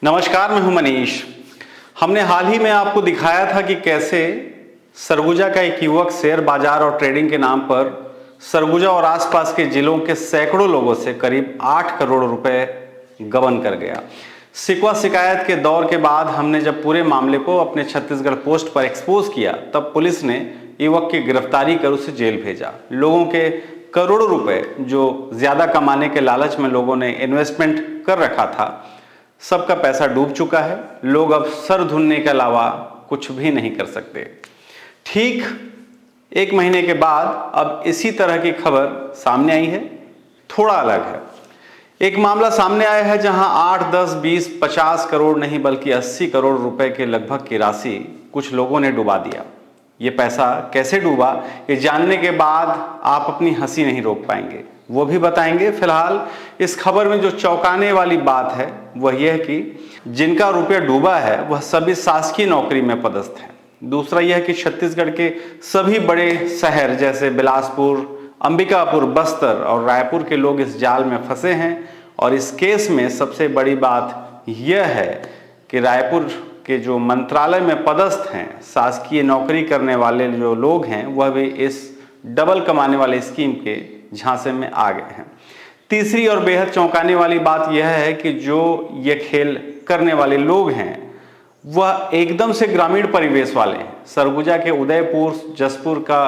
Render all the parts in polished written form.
नमस्कार, मैं हूं मनीष। हमने हाल ही में आपको दिखाया था कि कैसे सरगुजा का एक युवक शेयर बाजार और ट्रेडिंग के नाम पर सरगुजा और आसपास के जिलों के सैकड़ों लोगों से करीब 8 करोड़ रुपए गबन कर गया। शिकवा शिकायत के दौर के बाद हमने जब पूरे मामले को अपने छत्तीसगढ़ पोस्ट पर एक्सपोज किया, तब पुलिस ने युवक की गिरफ्तारी कर उसे जेल भेजा। लोगों के करोड़ों रुपए जो ज्यादा कमाने के लालच में लोगों ने इन्वेस्टमेंट कर रखा था, सबका पैसा डूब चुका है। लोग अब सर धुनने के अलावा कुछ भी नहीं कर सकते। ठीक 1 महीने के बाद अब इसी तरह की खबर सामने आई है, थोड़ा अलग है। एक मामला सामने आया है जहां 8, 10, 20, 50 करोड़ नहीं बल्कि 80 करोड़ रुपए के लगभग की राशि कुछ लोगों ने डुबा दिया। ये पैसा कैसे डूबा, ये जानने के बाद आप अपनी हंसी नहीं रोक पाएंगे, वो भी बताएंगे। फिलहाल इस खबर में जो चौंकाने वाली बात है वह यह है कि जिनका रुपया डूबा है वह सभी शासकीय नौकरी में पदस्थ हैं। दूसरा यह है कि छत्तीसगढ़ के सभी बड़े शहर जैसे बिलासपुर, अंबिकापुर, बस्तर और रायपुर के लोग इस जाल में फंसे हैं। और इस केस में सबसे बड़ी बात यह है कि रायपुर के जो मंत्रालय में पदस्थ हैं, शासकीय नौकरी करने वाले जो लोग हैं, वह भी इस डबल कमाने वाले स्कीम के झांसे में आ गए हैं। तीसरी और बेहद चौंकाने वाली बात यह है कि जो ये खेल करने वाले लोग हैं वह एकदम से ग्रामीण परिवेश वाले हैं। सरगुजा के उदयपुर, जसपुर का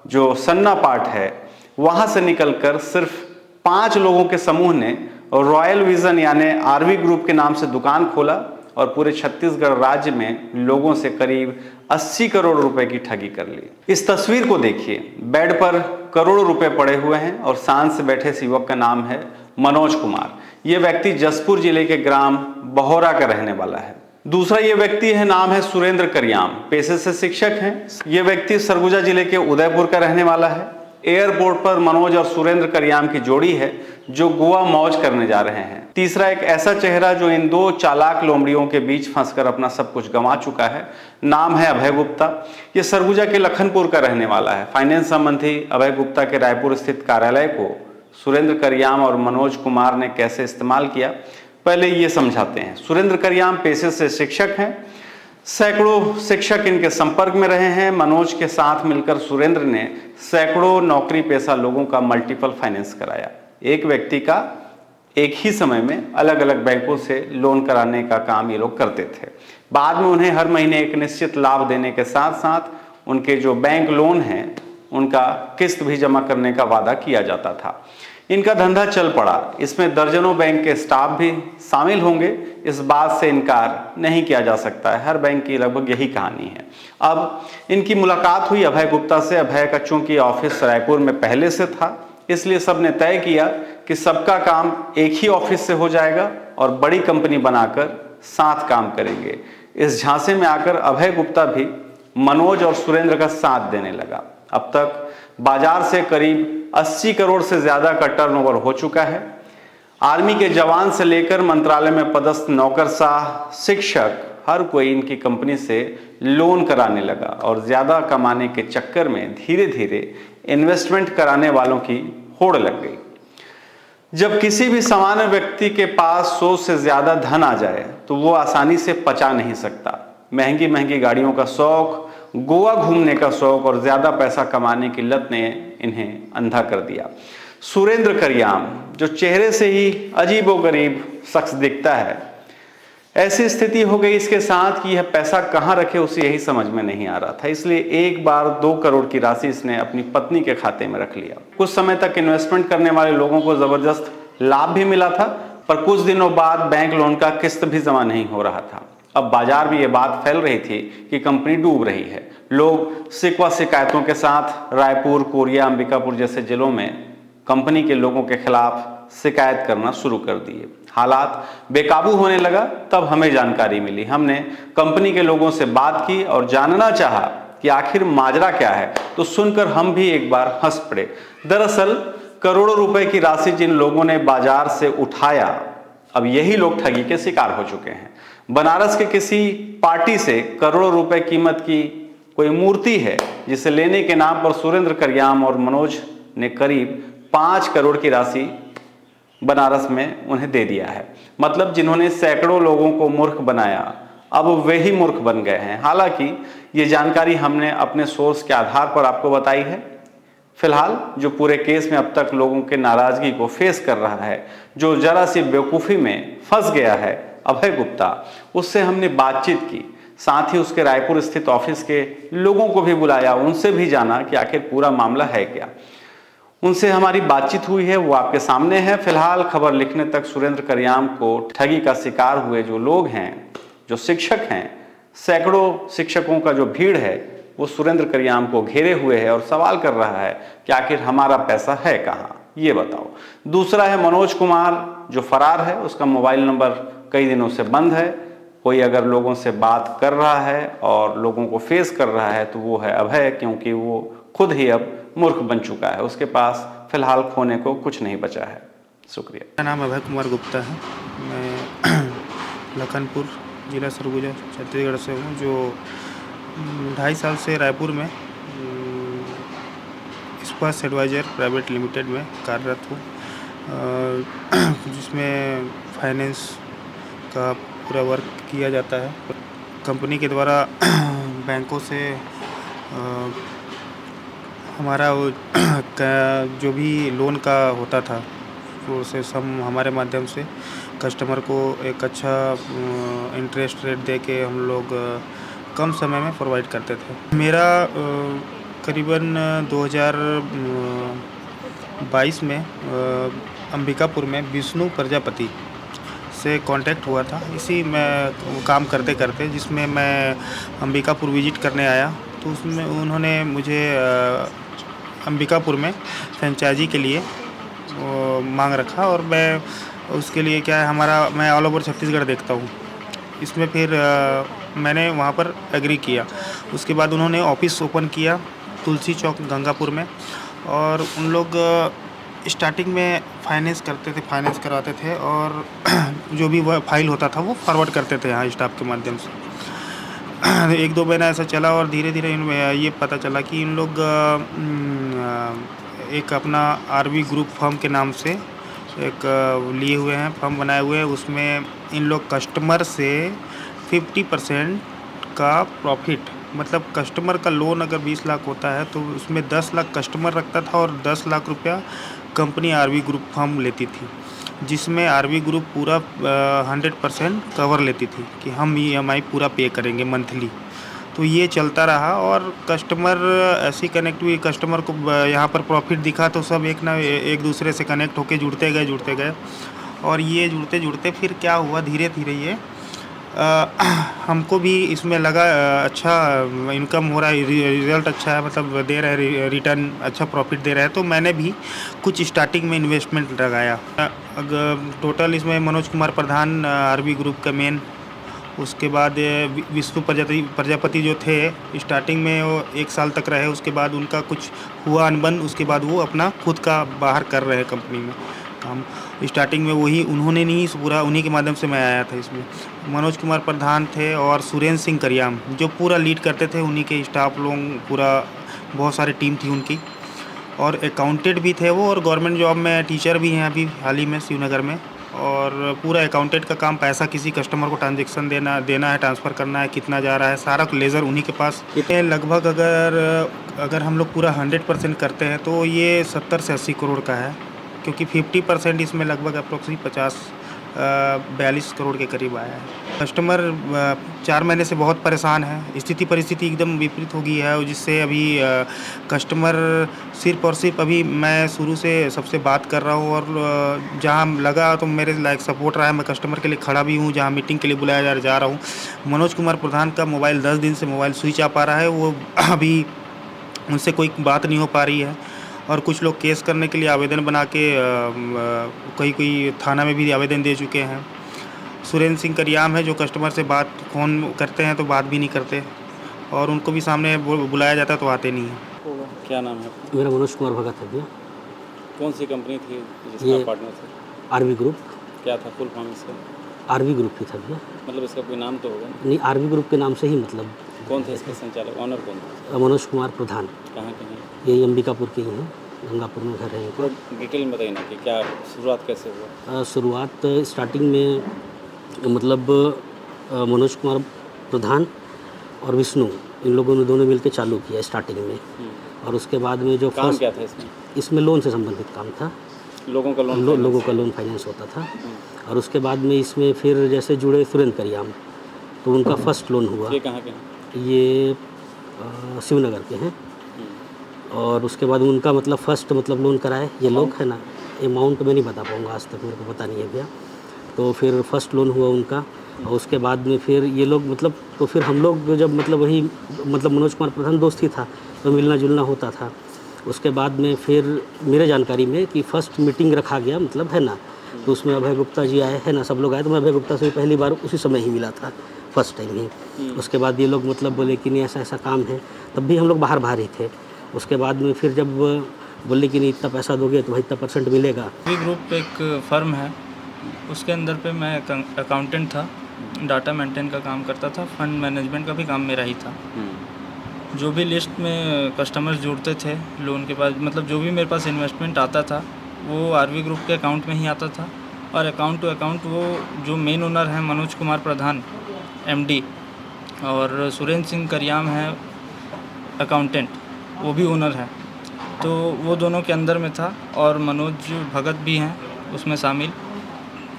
जो सन्ना पार्ट है, वहां से निकलकर सिर्फ 5 लोगों के समूह ने रॉयल विजन यानी आरवी ग्रुप के नाम से दुकान खोला और पूरे छत्तीसगढ़ राज्य में लोगों से करीब 80 करोड़ रुपए की ठगी कर ली। इस तस्वीर को देखिए, बेड पर करोड़ों रुपए पड़े हुए हैं और शांत से बैठे इस युवक का नाम है मनोज कुमार। यह व्यक्ति जसपुर जिले के ग्राम बहोरा का रहने वाला है। दूसरा ये व्यक्ति है, नाम है सुरेंद्र करियाम, पेशे से शिक्षक हैं। यह व्यक्ति सरगुजा जिले के उदयपुर का रहने वाला है। एयरपोर्ट पर मनोज और सुरेंद्र करियाम की जोड़ी है जो गोवा मौज करने जा रहे हैं। तीसरा एक ऐसा चेहरा जो इन 2 चालाक लोमड़ियों के बीच फंसकर अपना सब कुछ गंवा चुका है, नाम है अभय गुप्ता। ये सरगुजा के लखनपुर का रहने वाला है। फाइनेंस संबंधी अभय गुप्ता के रायपुर स्थित कार्यालय को सुरेंद्र करियाम और मनोज कुमार ने कैसे इस्तेमाल किया, पहले ये समझाते हैं। सुरेंद्र करियाम पेशे से शिक्षक हैं। सैकड़ों शिक्षक इनके संपर्क में रहे हैं। मनोज के साथ मिलकर सुरेंद्र ने सैकड़ों नौकरी पेशा लोगों का मल्टीपल फाइनेंस कराया। एक व्यक्ति का एक ही समय में अलग अलग बैंकों से लोन कराने का काम ये लोग करते थे। बाद में उन्हें हर महीने एक निश्चित लाभ देने के साथ साथ उनके जो बैंक लोन हैं उनका किस्त भी जमा करने का वादा किया जाता था। इनका धंधा चल पड़ा। इसमें दर्जनों बैंक के स्टाफ भी शामिल होंगे, इस बात से इनकार नहीं किया जा सकता है। हर बैंक की लगभग यही कहानी है। अब इनकी मुलाकात हुई अभय गुप्ता से। अभय का चूंकि ऑफिस रायपुर में पहले से था, इसलिए सबने तय किया कि सबका काम एक ही ऑफिस से हो जाएगा और बड़ी कंपनी बनाकर साथ काम करेंगे। इस झांसे में आकर अभय गुप्ता भी मनोज और सुरेंद्र का साथ देने लगा। अब तक बाजार से करीब 80 करोड़ से ज्यादा का टर्नओवर हो चुका है। आर्मी के जवान से लेकर मंत्रालय में पदस्थ नौकरशाह, शिक्षक, हर कोई इनकी कंपनी से लोन कराने लगा और ज्यादा कमाने के चक्कर में धीरे धीरे इन्वेस्टमेंट कराने वालों की होड़ लग गई। जब किसी भी सामान्य व्यक्ति के पास 100 से ज्यादा धन आ जाए तो वो आसानी से पचा नहीं सकता। महंगी महंगी गाड़ियों का शौक, गोवा घूमने का शौक और ज्यादा पैसा कमाने की लत ने इन्हें अंधा कर दिया। सुरेंद्र करियाम जो चेहरे से ही अजीबोगरीब शख्स दिखता है, ऐसी स्थिति हो गई इसके साथ कि यह पैसा कहां रखे उसे यही समझ में नहीं आ रहा था। इसलिए एक बार 2 करोड़ की राशि इसने अपनी पत्नी के खाते में रख लिया। कुछ समय तक इन्वेस्टमेंट करने वाले लोगों को जबरदस्त लाभ भी मिला था, पर कुछ दिनों बाद बैंक लोन का किस्त भी जमा नहीं हो रहा था। अब बाजार में यह बात फैल रही थी कि कंपनी डूब रही है। लोग शिकवा शिकायतों के साथ रायपुर, कोरिया, अंबिकापुर जैसे जिलों में कंपनी के लोगों के खिलाफ शिकायत करना शुरू कर दिए। हालात बेकाबू होने लगा, तब हमें जानकारी मिली। हमने कंपनी के लोगों से बात की और जानना चाहा कि आखिर माजरा क्या है, तो सुनकर हम भी एक बार हंस पड़े। दरअसल करोड़ों रुपए की राशि जिन लोगों ने बाजार से उठाया, अब यही लोग ठगी के शिकार हो चुके हैं। बनारस के किसी पार्टी से करोड़ों रुपए कीमत की कोई मूर्ति है जिसे लेने के नाम पर सुरेंद्र करियाम और मनोज ने करीब 5 करोड़ की राशि बनारस में उन्हें दे दिया है। मतलब जिन्होंने सैकड़ों लोगों को मूर्ख बनाया, अब वे ही मूर्ख बन गए हैं। हालांकि ये जानकारी हमने अपने सोर्स के आधार पर आपको बताई है। फिलहाल जो पूरे केस में अब तक लोगों के नाराजगी को फेस कर रहा है, जो जरा सी बेवकूफ़ी में फंस गया है, अभय गुप्ता, उससे हमने बातचीत की। साथ ही उसके रायपुर स्थित ऑफिस के लोगों को भी बुलाया, उनसे भी जाना कि आखिर पूरा मामला है क्या। उनसे हमारी बातचीत हुई है, वो आपके सामने है। फिलहाल खबर लिखने तक सुरेंद्र करियाम को ठगी का शिकार हुए जो लोग हैं, जो शिक्षक हैं, सैकड़ों शिक्षकों का जो भीड़ है, वो सुरेंद्र करियाम को घेरे हुए है और सवाल कर रहा है कि आखिर हमारा पैसा है कहाँ, ये बताओ। दूसरा है मनोज कुमार जो फरार है, उसका मोबाइल नंबर कई दिनों से बंद है। कोई अगर लोगों से बात कर रहा है और लोगों को फेस कर रहा है तो वो है अभय, क्योंकि वो खुद ही अब मूर्ख बन चुका है। उसके पास फिलहाल खोने को कुछ नहीं बचा है। शुक्रिया। मेरा नाम अभय कुमार गुप्ता है। मैं लखनपुर जिला सरगुजा छत्तीसगढ़ से हूँ, जो 2.5 साल से रायपुर में स्पर्श एडवाइजर प्राइवेट लिमिटेड में कार्यरत हूँ, जिसमें फाइनेंस का पूरा वर्क किया जाता है। कंपनी के द्वारा बैंकों से हमारा जो भी लोन का होता था प्रोसेस, हम हमारे माध्यम से कस्टमर को एक अच्छा इंटरेस्ट रेट दे के हम लोग कम समय में प्रोवाइड करते थे। मेरा करीबन 2022 में अंबिकापुर में विष्णु प्रजापति से कांटेक्ट हुआ था, इसी में काम करते करते, जिसमें मैं अंबिकापुर विजिट करने आया। तो उसमें उन्होंने मुझे अंबिकापुर में फ्रेंचाइजी के लिए मांग रखा, और मैं उसके लिए क्या है, मैं ऑल ओवर छत्तीसगढ़ देखता हूँ। इसमें फिर मैंने वहाँ पर एग्री किया। उसके बाद उन्होंने ऑफिस ओपन किया तुलसी चौक गंगापुर में, और उन लोग स्टार्टिंग में फाइनेंस करवाते थे, और जो भी वह फाइल होता था वो फॉरवर्ड करते थे यहाँ स्टाफ के माध्यम से। 1-2 महीना ऐसा चला, और धीरे धीरे इनमें ये पता चला कि इन लोग एक अपना आरवी ग्रुप फर्म के नाम से एक लिए हुए हैं, फर्म बनाए हुए हैं। उसमें इन लोग कस्टमर से 50% का प्रॉफिट, मतलब कस्टमर का लोन अगर 20 लाख होता है तो उसमें 10 लाख कस्टमर रखता था और 10 लाख रुपया कंपनी आरवी ग्रुप फर्म लेती थी, जिसमें आरवी ग्रुप पूरा 100% कवर लेती थी कि हम EMI पूरा पे करेंगे मंथली। तो ये चलता रहा, और कस्टमर ऐसी कनेक्ट हुई, कस्टमर को यहाँ पर प्रॉफिट दिखा तो सब एक दूसरे से कनेक्ट होके जुड़ते गए, और ये जुड़ते फिर क्या हुआ, धीरे धीरे ये हमको भी इसमें लगा अच्छा इनकम हो रहा है, रिजल्ट अच्छा है, मतलब दे रहे हैं रिटर्न, अच्छा प्रॉफिट दे रहा है। तो मैंने भी कुछ स्टार्टिंग में इन्वेस्टमेंट लगाया। अगर टोटल इसमें मनोज कुमार प्रधान आरवी ग्रुप का मेन, उसके बाद विष्णु प्रजापति जो थे स्टार्टिंग में वो 1 साल तक रहे, उसके बाद उनका कुछ हुआ अनबन, उसके बाद वो अपना खुद का बाहर कर रहे हैं कंपनी में काम। स्टार्टिंग में उन्होंने नहीं, पूरा उन्हीं के माध्यम से मैं आया था इसमें। मनोज कुमार प्रधान थे और सुरेंद्र सिंह करियाम जो पूरा लीड करते थे, उन्हीं के स्टाफ लोग, पूरा बहुत सारी टीम थी उनकी, और अकाउंटेंट भी थे वो, और गवर्नमेंट जॉब में टीचर भी हैं अभी हाल ही में शिवनगर में। और पूरा अकाउंटेंट का काम, पैसा किसी कस्टमर को ट्रांजेक्शन देना है, ट्रांसफ़र करना है, कितना जा रहा है, सारा लेज़र उन्हीं के पास। इतने लगभग अगर हम लोग पूरा 100% करते हैं तो ये 70 से 80 करोड़ का है, क्योंकि 50% इसमें लगभग अप्रोक्सीमेटली 42 करोड़ के करीब आया है। कस्टमर 4 महीने से बहुत परेशान है, परिस्थिति एकदम विपरीत हो गई है, जिससे अभी कस्टमर सिर्फ और सिर्फ, अभी मैं शुरू से सबसे बात कर रहा हूँ, और जहाँ लगा तो मेरे लायक सपोर्ट रहा है, मैं कस्टमर के लिए खड़ा भी हूँ, जहाँ मीटिंग के लिए बुलाया जा रहा हूँ। मनोज कुमार प्रधान का मोबाइल 10 दिन से मोबाइल स्विच आ पा रहा है, वो अभी उनसे कोई बात नहीं हो पा रही है, और कुछ लोग केस करने के लिए आवेदन बना के कोई थाना में भी आवेदन दे चुके हैं। सुरेंद्र सिंह करियाम है जो कस्टमर से फ़ोन करते हैं तो बात भी नहीं करते, और उनको भी सामने बुलाया जाता है तो आते नहीं हैं। क्या नाम है? मेरा मनोज कुमार भगत है भैया। कौन सी कंपनी थी जिसका पार्टनर थे? RV group. क्या था फुल फॉर्म इसका? आरवी ग्रुप ही था भैया। मतलब इसका कोई नाम तो होगा? नहीं, आरवी ग्रुप के नाम से ही, मतलब। कौन थे इसके संचालक, ऑनर कौन थे? मनोज कुमार प्रधान। कहाँ के हैं? यही अंबिकापुर के ही हैं। गंगापुर में घर है इनका। डिटेल में बताइए ना कि क्या शुरुआत कैसे हुआ। शुरुआत स्टार्टिंग में मतलब मनोज कुमार प्रधान और विष्णु, इन लोगों ने दोनों मिलकर चालू किया स्टार्टिंग में। और उसके बाद में जो काम फर्स्ट क्या था इसमें? इसमें लोन से संबंधित काम था, लोगों का लोन लोगों का लोन फाइनेंस होता था। और उसके बाद में इसमें फिर जैसे जुड़े सुरेंद्र करियाम, तो उनका फर्स्ट लोन हुआ। ये कहाँ के हैं? ये शिवनगर के हैं। और उसके बाद उनका मतलब फर्स्ट मतलब लोन कराए ये लोग है ना, अमाउंट मैं नहीं बता पाऊँगा, आज तक मेरे को पता नहीं है भैया। तो फिर फर्स्ट लोन हुआ उनका। और उसके बाद में फिर ये लोग मतलब, तो फिर हम लोग जब मतलब वही मतलब मनोज कुमार प्रधान दोस्त ही था तो मिलना जुलना होता था। उसके बाद में फिर मेरे जानकारी में कि फ़र्स्ट मीटिंग रखा गया मतलब है ना, तो उसमें अभय गुप्ता जी आए है ना, सब लोग आए। तो मैं अभय गुप्ता से पहली बार उसी समय ही मिला था, फर्स्ट टाइम ही। उसके बाद ये लोग मतलब बोले कि नहीं ऐसा ऐसा काम है, तब भी हम लोग बाहर ही थे। उसके बाद में फिर जब बोले कि नहीं इतना पैसा दोगे तो भाई इतना % मिलेगा। वी ग्रुप एक फर्म है, उसके अंदर पे मैं अकाउंटेंट था, डाटा मेंटेन का काम करता था, फंड मैनेजमेंट का भी काम मेरा ही था। जो भी लिस्ट में कस्टमर्स जुड़ते थे लोन के पास, मतलब जो भी मेरे पास इन्वेस्टमेंट आता था वो आरवी ग्रुप के अकाउंट में ही आता था। और अकाउंट टू अकाउंट वो जो मेन ओनर हैं मनोज कुमार प्रधान MD, और सुरेंद्र सिंह करियाम है अकाउंटेंट, वो भी ओनर है, तो वो दोनों के अंदर में था। और मनोज भगत भी हैं उसमें शामिल,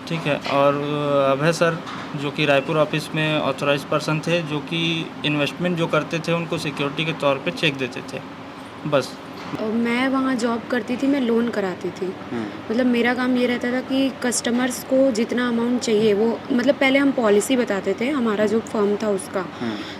ठीक है। और अभय सर जो कि रायपुर ऑफिस में ऑथराइज पर्सन थे, जो कि इन्वेस्टमेंट जो करते थे उनको सिक्योरिटी के तौर पे चेक देते थे, बस। मैं वहाँ जॉब करती थी, मैं लोन कराती थी। मतलब मेरा काम ये रहता था कि कस्टमर्स को जितना अमाउंट चाहिए वो, मतलब पहले हम पॉलिसी बताते थे हमारा जो फर्म था उसका।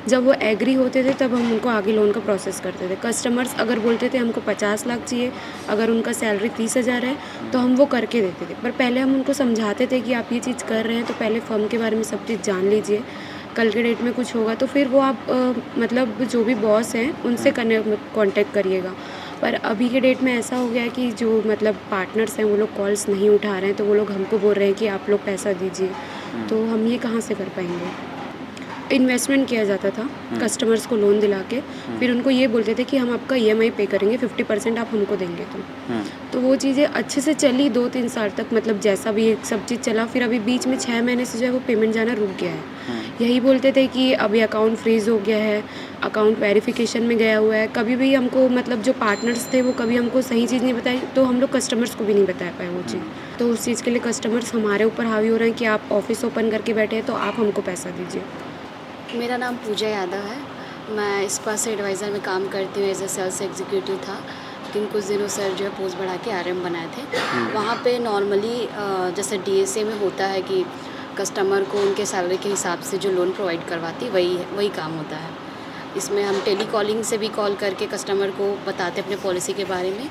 जब वो एग्री होते थे तब हम उनको आगे लोन का प्रोसेस करते थे। कस्टमर्स अगर बोलते थे हमको 50 लाख चाहिए, अगर उनका सैलरी 30,000 है तो हम वो करके देते थे। पर पहले हम उनको समझाते थे कि आप ये चीज़ कर रहे हैं तो पहले फर्म के बारे में सब चीज़ जान लीजिए, कल के डेट में कुछ होगा तो फिर वो आप मतलब जो भी बॉस हैं उनसे कॉन्टेक्ट करिएगा। पर अभी के डेट में ऐसा हो गया है कि जो मतलब पार्टनर्स हैं वो लोग कॉल्स नहीं उठा रहे हैं, तो वो लोग हमको बोल रहे हैं कि आप लोग पैसा दीजिए, तो हम ये कहाँ से कर पाएंगे। इन्वेस्टमेंट किया जाता था कस्टमर्स को लोन दिला के, फिर उनको ये बोलते थे कि हम आपका EMI पे करेंगे, 50% आप हमको देंगे। तो वो चीज़ें अच्छे से चली 2-3 साल तक, मतलब जैसा भी सब चीज़ चला। फिर अभी बीच में 6 महीने से जो है वो पेमेंट जाना रुक गया है। यही बोलते थे कि अभी अकाउंट फ्रीज़ हो गया है, अकाउंट वेरिफिकेशन में गया हुआ है। कभी भी हमको मतलब जो पार्टनर्स थे वो कभी हमको सही चीज़ नहीं बताई, तो हम लोग कस्टमर्स को भी नहीं बता पाए वो चीज़। तो उस चीज़ के लिए कस्टमर्स हमारे ऊपर हावी हो रहे हैं कि आप ऑफिस ओपन करके बैठे हैं तो आप हमको पैसा दीजिए। मेरा नाम पूजा यादव है। मैं इस्पात से एडवाइज़र में काम करती हूँ, एज ए सेल्स एग्जीक्यूटिव था, लेकिन कुछ दिनों सर जो है पोस्ट बढ़ा के RM बनाए थे। वहाँ पे नॉर्मली जैसे DSA में होता है कि कस्टमर को उनके सैलरी के हिसाब से जो लोन प्रोवाइड करवाती वही काम होता है। इसमें हम टेली कॉलिंग से भी कॉल करके कस्टमर को बताते अपने पॉलिसी के बारे में।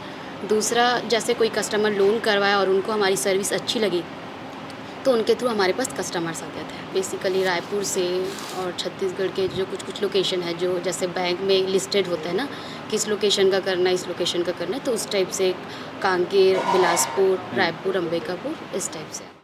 दूसरा, जैसे कोई कस्टमर लोन करवाया और उनको हमारी सर्विस अच्छी लगी तो उनके थ्रू हमारे पास कस्टमर्स आते थे। बेसिकली रायपुर से और छत्तीसगढ़ के जो कुछ लोकेशन है, जो जैसे बैंक में लिस्टेड होता है ना, किस लोकेशन का करना है, इस लोकेशन का करना है, तो उस टाइप से कांकेर, बिलासपुर, रायपुर, अंबिकापुर, इस टाइप से।